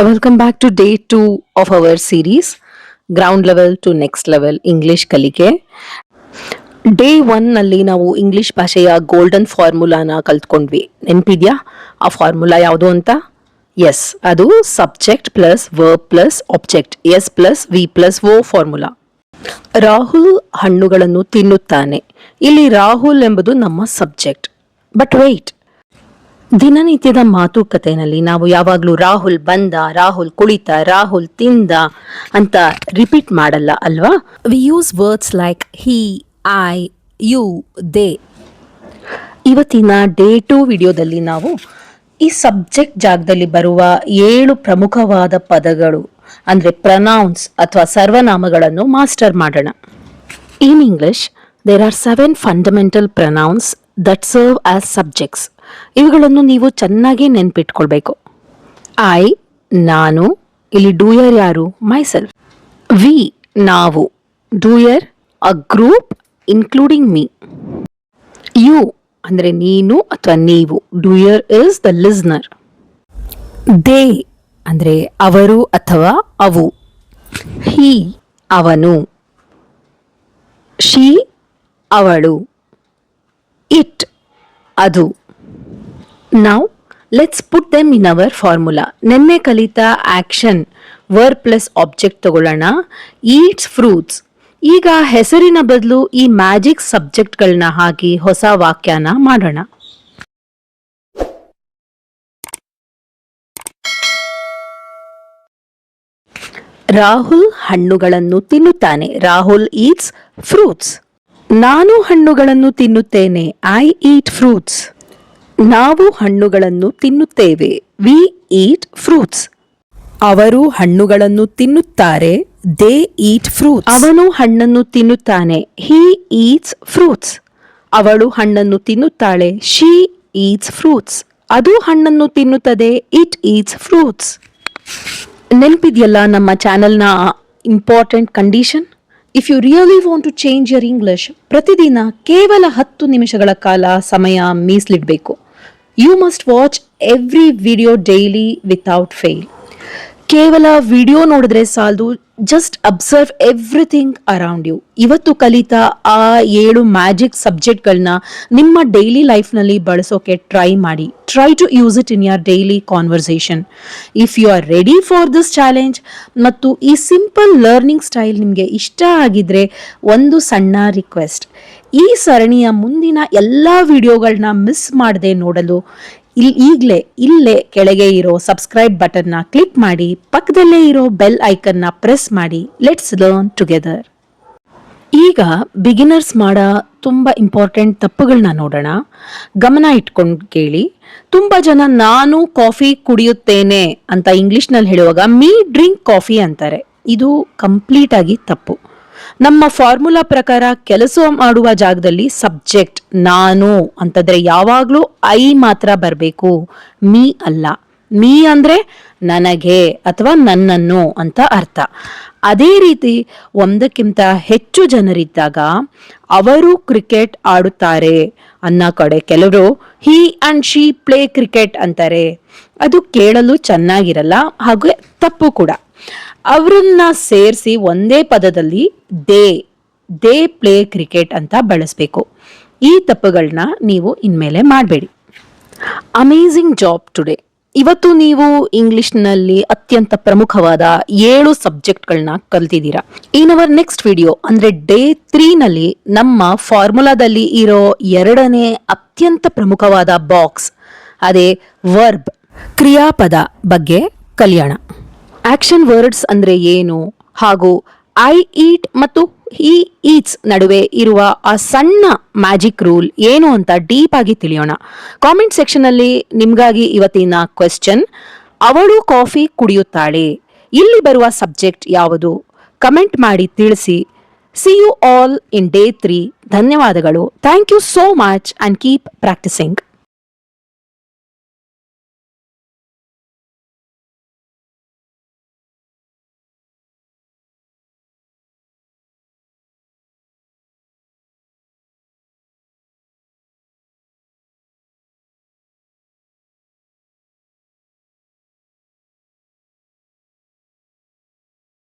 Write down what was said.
Welcome back to day 2 of our series, Ground Level to Next Level English ಕಲಿಕೆ. Day 1 ನಲ್ಲಿ ನಾವು English ಭಾಷೆಯ golden ಫಾರ್ಮುಲಾನ ಕಲ್ತ್ಕೊಂಡ್ವಿ. ನೆನಪಿದ್ಯಾ ಆ formula ಯಾವುದು ಅಂತ? ಎಸ್, ಅದು subject plus verb plus object, S plus V plus O formula. Rahul ಹಣ್ಣುಗಳನ್ನು ತಿನ್ನುತ್ತಾನೆ. ಇಲ್ಲಿ ರಾಹುಲ್ ಎಂಬುದು ನಮ್ಮ ಸಬ್ಜೆಕ್ಟ್. ಬಟ್ ವೆಯ್ಟ್, ದಿನನಿತ್ಯದ ಮಾತುಕತೆಯಲ್ಲಿ ನಾವು ಯಾವಾಗಲೂ ರಾಹುಲ್ ಬಂದ, ರಾಹುಲ್ ಕುಳಿತ, ರಾಹುಲ್ ತಿಂದ ಅಂತ ರಿಪೀಟ್ ಮಾಡಲ್ಲ ಅಲ್ವಾ? We use words like he, I, you, they. ಇವತ್ತಿನ ಡೇ 2 ವಿಡಿಯೋದಲ್ಲಿ ನಾವು ಈ ಸಬ್ಜೆಕ್ಟ್ ಜಾಗದಲ್ಲಿ ಬರುವ 7 ಪ್ರಮುಖವಾದ ಪದಗಳು ಅಂದರೆ ಪ್ರನೌನ್ಸ್ ಅಥವಾ ಸರ್ವನಾಮಗಳನ್ನು ಮಾಸ್ಟರ್ ಮಾಡೋಣ. In English there are 7 fundamental pronouns that serve as subjects. ಇವುಗಳನ್ನು ನೀವು ಚೆನ್ನಾಗಿ ನೆನ್ಪಿಟ್ಕೊಳ್ಬೇಕು. ಐ, ನಾನು. ಇಲ್ಲಿ ಡೂಯರ್ ಯಾರು? Myself. ವಿ, ನಾವು. Doer a group including me. You ಅಂದರೆ ನೀನು ಅಥವಾ ನೀವು. Doer is the listener. They ಅಂದರೆ ಅವರು ಅಥವಾ ಅವು. ಹಿ, ಅವನು. ಶಿ, ಅವಳು. ಇಟ್, ಅದು. Now, let's put them in our formula. ನೆನ್ನೆ ಕಲಿತ ಆಕ್ಷನ್ ವರ್ಬ್ ಪ್ಲಸ್ ಆಬ್ಜೆಕ್ಟ್ ತಗೊಳ್ಳೋಣ. Eats fruits. ಈಗ ಹೆಸರಿನ ಬದಲು ಈ ಮ್ಯಾಜಿಕ್ ಸಬ್ಜೆಕ್ಟ್ಗಳನ್ನ ಹಾಕಿ ಹೊಸ ವಾಕ್ಯನ ಮಾಡೋಣ. ರಾಹುಲ್ ಹಣ್ಣುಗಳನ್ನು ತಿನ್ನುತ್ತಾನೆ. Rahul eats fruits. ನಾನು ಹಣ್ಣುಗಳನ್ನು ತಿನ್ನುತ್ತೇನೆ. I eat fruits. ನಾವು ಹಣ್ಣುಗಳನ್ನು ತಿನ್ನುತ್ತೇವೆ. We eat fruits. ಅವರು ಹಣ್ಣುಗಳನ್ನು ತಿನ್ನುತ್ತಾರೆ. They eat fruits. ಅವನು ಹಣ್ಣನ್ನು ತಿನ್ನುತ್ತಾನೆ. ಹಿ ಈಟ್ಸ್ ಫ್ರೂಟ್ಸ್. ಅವಳು ಹಣ್ಣನ್ನು ತಿನ್ನುತ್ತಾಳೆ. She eats fruits. ಅದು ಹಣ್ಣನ್ನು ತಿನ್ನುತ್ತದೆ. It eats fruits. ನೆನಪಿದೆಯಲ್ಲ ನಮ್ಮ ಚಾನೆಲ್ನ important condition? If you really want to change your English, ಪ್ರತಿದಿನ ಕೇವಲ 10 ನಿಮಿಷಗಳ ಕಾಲ ಸಮಯ ಮೀಸಲಿಡಬೇಕು. You must watch every video daily without fail. ಕೇವಲ ವಿಡಿಯೋ ನೋಡಿದ್ರೆ ಸಾಲದು, just observe everything around you. ಇವತ್ತು ಕಲಿತ ಆ 7 ಮ್ಯಾಜಿಕ್ ಸಬ್ಜೆಕ್ಟ್ಗಳನ್ನ ನಿಮ್ಮ ಡೈಲಿ ಲೈಫ್ನಲ್ಲಿ ಬಳಸೋಕೆ ಟ್ರೈ ಮಾಡಿ. Try to use it in your daily conversation. If you are ready for this challenge ಮತ್ತು ಈ ಸಿಂಪಲ್ ಲರ್ನಿಂಗ್ ಸ್ಟೈಲ್ ನಿಮಗೆ ಇಷ್ಟ ಆಗಿದ್ರೆ ಒಂದು ಸಣ್ಣ ರಿಕ್ವೆಸ್ಟ್. ಈ ಸರಣಿಯ ಮುಂದಿನ ಎಲ್ಲ ವಿಡಿಯೋಗಳನ್ನ ಮಿಸ್ ಮಾಡದೆ ನೋಡಲು ಇಲ್ಲೇ ಕೆಳಗೆ ಇರೋ ಸಬ್ಸ್ಕ್ರೈಬ್ ಬಟನ್ನ ಕ್ಲಿಕ್ ಮಾಡಿ, ಪಕ್ಕದಲ್ಲೇ ಇರೋ ಬೆಲ್ ಐಕನ್ನ ಪ್ರೆಸ್ ಮಾಡಿ. Let's learn together. ಈಗ ಬಿಗಿನರ್ಸ್ ಮಾಡೋ ತುಂಬ ಇಂಪಾರ್ಟೆಂಟ್ ತಪ್ಪುಗಳನ್ನ ನೋಡೋಣ. ಗಮನ ಇಟ್ಕೊಂಡು ಕೇಳಿ. ತುಂಬ ಜನ ನಾನು ಕಾಫಿ ಕುಡಿಯುತ್ತೇನೆ ಅಂತ ಇಂಗ್ಲಿಷ್ನಲ್ಲಿ ಹೇಳುವಾಗ ಮೀ ಡ್ರಿಂಕ್ ಕಾಫಿ ಅಂತಾರೆ. ಇದು ಕಂಪ್ಲೀಟ್ ಆಗಿ ತಪ್ಪು. ನಮ್ಮ ಫಾರ್ಮುಲಾ ಪ್ರಕಾರ ಕೆಲಸ ಮಾಡುವ ಜಾಗದಲ್ಲಿ ಸಬ್ಜೆಕ್ಟ್ ನಾನು ಅಂತಂದ್ರೆ ಯಾವಾಗಲೂ ಐ ಮಾತ್ರ ಬರಬೇಕು, ಮೀ ಅಲ್ಲ. ಮೀ ಅಂದ್ರೆ ನನಗೆ ಅಥವಾ ನನ್ನನ್ನು ಅಂತ ಅರ್ಥ. ಅದೇ ರೀತಿ ಒಂದಕ್ಕಿಂತ ಹೆಚ್ಚು ಜನರಿದ್ದಾಗ ಅವರು ಕ್ರಿಕೆಟ್ ಆಡುತ್ತಾರೆ ಅನ್ನೋ ಕಡೆ ಕೆಲವರು ಹಿ ಅಂಡ್ ಶಿ ಪ್ಲೇ ಕ್ರಿಕೆಟ್ ಅಂತಾರೆ. ಅದು ಕೇಳಲು ಚೆನ್ನಾಗಿರಲ್ಲ, ಹಾಗೆ ತಪ್ಪು ಕೂಡ. ಅವರನ್ನ ಸೇರಿಸಿ ಒಂದೇ ಪದದಲ್ಲಿ ದೇ ಪ್ಲೇ ಕ್ರಿಕೆಟ್ ಅಂತ ಬಳಸಬೇಕು. ಈ ತಪ್ಪುಗಳನ್ನ ನೀವು ಇನ್ಮೇಲೆ ಮಾಡಬೇಡಿ. Amazing job today. ಇವತ್ತು ನೀವು ಇಂಗ್ಲಿಷ್ನಲ್ಲಿ ಅತ್ಯಂತ ಪ್ರಮುಖವಾದ 7 ಸಬ್ಜೆಕ್ಟ್ಗಳನ್ನ ಕಲ್ತಿದ್ದೀರಾ. ಇನ್ ಅವರ್ ನೆಕ್ಸ್ಟ್ ವಿಡಿಯೋ ಅಂದ್ರೆ ಡೇ 3 ನಲ್ಲಿ ನಮ್ಮ ಫಾರ್ಮುಲಾದಲ್ಲಿ ಇರೋ 2ನೇ ಅತ್ಯಂತ ಪ್ರಮುಖವಾದ ಬಾಕ್ಸ್, ಅದೇ ವರ್ಬ್ ಕ್ರಿಯಾಪದ ಬಗ್ಗೆ ಕಲಿಯೋಣ. ಆಕ್ಷನ್ ವರ್ಡ್ಸ್ ಅಂದ್ರೆ ಏನು ಹಾಗೂ ಐ ಈಟ್ ಮತ್ತು ಹಿ ಈಟ್ಸ್ ನಡುವೆ ಇರುವ ಆ ಸಣ್ಣ ಮ್ಯಾಜಿಕ್ ರೂಲ್ ಏನು ಅಂತ ಡೀಪ್ ಆಗಿ ತಿಳಿಯೋಣ. ಕಾಮೆಂಟ್ ಸೆಕ್ಷನ್ ಅಲ್ಲಿ ನಿಮ್ಗಾಗಿ ಇವತ್ತಿನ ಕ್ವೆಶ್ಚನ್: ಅವಳು ಕಾಫಿ ಕುಡಿಯುತ್ತಾಳೆ. ಇಲ್ಲಿ ಬರುವ ಸಬ್ಜೆಕ್ಟ್ ಯಾವುದು? ಕಮೆಂಟ್ ಮಾಡಿ ತಿಳಿಸಿ. See you all in day 3. ಧನ್ಯವಾದಗಳು. Thank you so much and keep practising.